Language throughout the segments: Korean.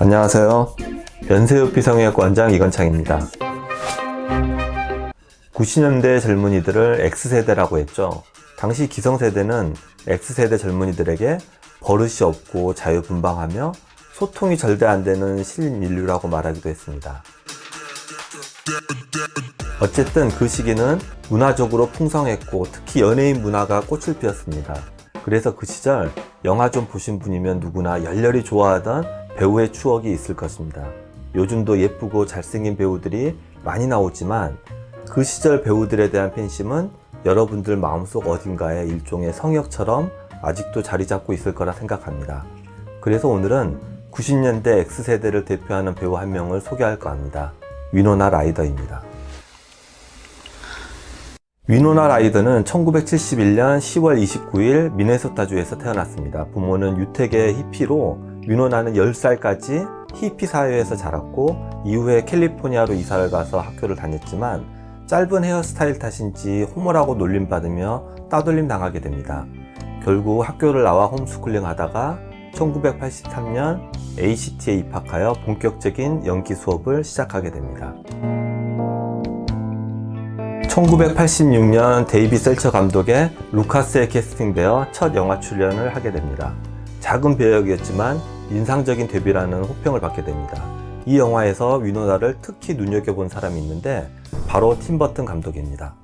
안녕하세요. 연세읍비성의학원장 이건창입니다. 90년대 젊은이들을 X세대라고 했죠. 당시 기성세대는 X세대 젊은이들에게 버릇이 없고 자유분방하며 소통이 절대 안 되는 신인류라고 말하기도 했습니다. 어쨌든 그 시기는 문화적으로 풍성했고 특히 연예인 문화가 꽃을 피웠습니다. 그래서 그 시절 영화 좀 보신 분이면 누구나 열렬히 좋아하던 배우의 추억이 있을 것입니다. 요즘도 예쁘고 잘생긴 배우들이 많이 나오지만 그 시절 배우들에 대한 팬심은 여러분들 마음속 어딘가에 일종의 성역처럼 아직도 자리 잡고 있을 거라 생각합니다. 그래서 오늘은 90년대 X세대를 대표하는 배우 한 명을 소개할까 합니다. 위노나 라이더입니다. 위노나 라이더는 1971년 10월 29일 미네소타주에서 태어났습니다. 부모는 유태계 히피로 위노나는 10살까지 히피 사회에서 자랐고 이후에 캘리포니아로 이사를 가서 학교를 다녔지만 짧은 헤어스타일 탓인지 호모라고 놀림받으며 따돌림 당하게 됩니다. 결국 학교를 나와 홈스쿨링 하다가 1983년 ACT에 입학하여 본격적인 연기 수업을 시작하게 됩니다. 1986년 데이비 셀처 감독의 루카스에 캐스팅되어 첫 영화 출연을 하게 됩니다. 작은 배역이었지만 인상적인 데뷔라는 호평을 받게 됩니다. 이 영화에서 위노나를 특히 눈여겨본 사람이 있는데 바로 팀 버튼 감독입니다.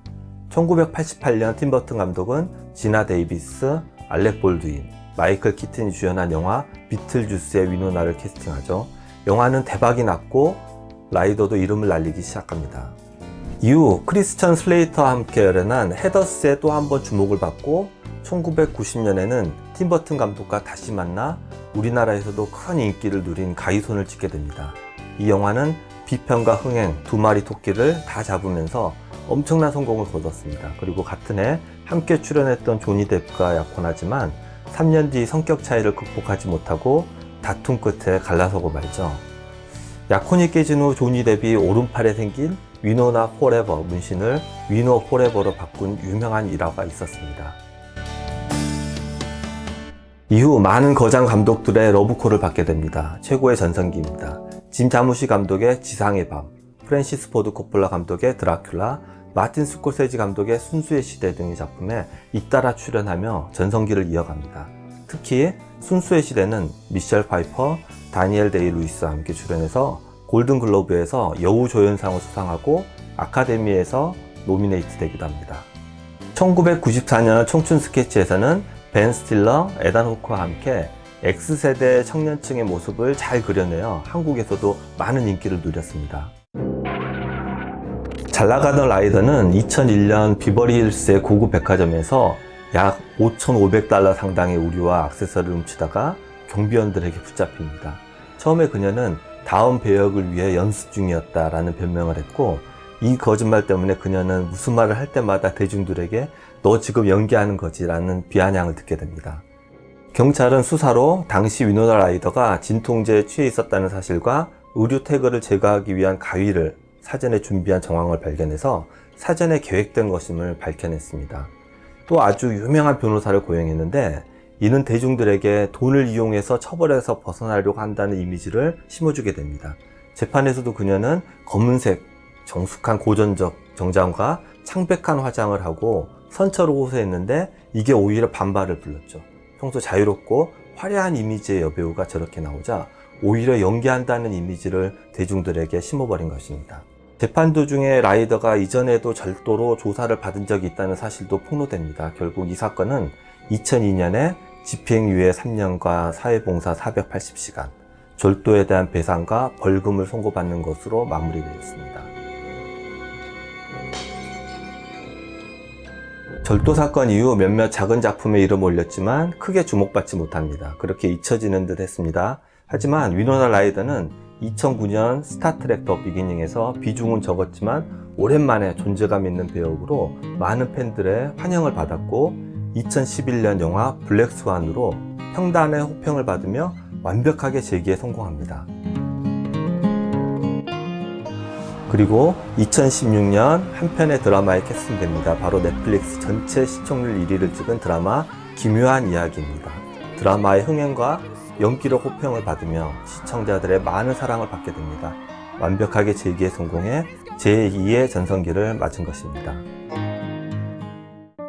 1988년 팀 버튼 감독은 지나 데이비스, 알렉 볼드윈, 마이클 키튼이 주연한 영화 비틀주스의 위노나를 캐스팅하죠. 영화는 대박이 났고 라이더도 이름을 날리기 시작합니다. 이후 크리스천 슬레이터와 함께 열연한 헤더스에 또 한 번 주목을 받고 1990년에는 팀 버튼 감독과 다시 만나 우리나라에서도 큰 인기를 누린 가위손을 찍게 됩니다. 이 영화는 비평과 흥행 두 마리 토끼를 다 잡으면서 엄청난 성공을 거뒀습니다. 그리고 같은 해 함께 출연했던 조니 뎁과 약혼하지만 3년 뒤 성격 차이를 극복하지 못하고 다툼 끝에 갈라서고 말죠. 약혼이 깨진 후 조니 뎁이 오른팔에 생긴 위노나 포레버 문신을 위노 포레버로 바꾼 유명한 일화가 있었습니다. 이후 많은 거장 감독들의 러브콜을 받게 됩니다. 최고의 전성기입니다. 짐 자무시 감독의 지상의 밤, 프랜시스 포드 코폴라 감독의 드라큘라, 마틴 스콜세지 감독의 순수의 시대 등의 작품에 잇따라 출연하며 전성기를 이어갑니다. 특히 순수의 시대는 미셸 파이퍼, 다니엘 데이 루이스와 함께 출연해서 골든글로브에서 여우조연상을 수상하고 아카데미에서 노미네이트 되기도 합니다. 1994년 청춘 스케치에서는 벤 스틸러, 에단 호크와 함께 X세대 청년층의 모습을 잘 그려내어 한국에서도 많은 인기를 누렸습니다. 잘나가던 라이더는 2001년 비버리힐스의 고급 백화점에서 약 $5,500 상당의 의류와 액세서리를 훔치다가 경비원들에게 붙잡힙니다. 처음에 그녀는 다음 배역을 위해 연습 중이었다라는 변명을 했고 이 거짓말 때문에 그녀는 무슨 말을 할 때마다 대중들에게 너 지금 연기하는 거지 라는 비아냥을 듣게 됩니다. 경찰은 수사로 당시 위노나 라이더가 진통제에 취해 있었다는 사실과 의류 태그를 제거하기 위한 가위를 사전에 준비한 정황을 발견해서 사전에 계획된 것임을 밝혀냈습니다. 또 아주 유명한 변호사를 고용했는데 이는 대중들에게 돈을 이용해서 처벌에서 벗어나려고 한다는 이미지를 심어주게 됩니다. 재판에서도 그녀는 검은색, 정숙한 고전적 정장과 창백한 화장을 하고 선처를 호소했는데 이게 오히려 반발을 불렀죠. 평소 자유롭고 화려한 이미지의 여배우가 저렇게 나오자 오히려 연기한다는 이미지를 대중들에게 심어버린 것입니다. 재판 도중에 라이더가 이전에도 절도로 조사를 받은 적이 있다는 사실도 폭로됩니다. 결국 이 사건은 2002년에 집행유예 3년과 사회봉사 480시간, 절도에 대한 배상과 벌금을 선고받는 것으로 마무리되었습니다. 절도 사건 이후 몇몇 작은 작품에 이름 올렸지만 크게 주목받지 못합니다. 그렇게 잊혀지는 듯 했습니다. 하지만 위노나 라이더는 2009년 스타트랙 더 비기닝에서 비중은 적었지만 오랜만에 존재감 있는 배역으로 많은 팬들의 환영을 받았고 2011년 영화 블랙스완으로 평단의 호평을 받으며 완벽하게 재기에 성공합니다. 그리고 2016년 한 편의 드라마에 캐스팅됩니다. 바로 넷플릭스 전체 시청률 1위를 찍은 드라마 기묘한 이야기입니다. 드라마의 흥행과 연기력 호평을 받으며 시청자들의 많은 사랑을 받게 됩니다. 완벽하게 제2에 성공해 제2의 전성기를 맞은 것입니다.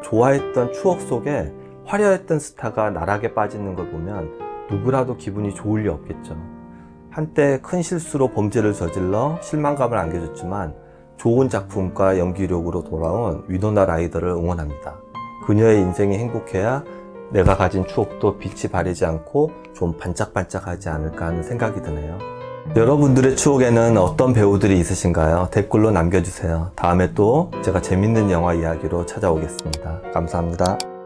좋아했던 추억 속에 화려했던 스타가 나락에 빠지는 걸 보면 누구라도 기분이 좋을 리 없겠죠. 한때 큰 실수로 범죄를 저질러 실망감을 안겨줬지만 좋은 작품과 연기력으로 돌아온 위노나 라이더를 응원합니다. 그녀의 인생이 행복해야 내가 가진 추억도 빛이 바래지 않고 좀 반짝반짝하지 않을까 하는 생각이 드네요. 여러분들의 추억에는 어떤 배우들이 있으신가요? 댓글로 남겨주세요. 다음에 또 제가 재밌는 영화 이야기로 찾아오겠습니다. 감사합니다.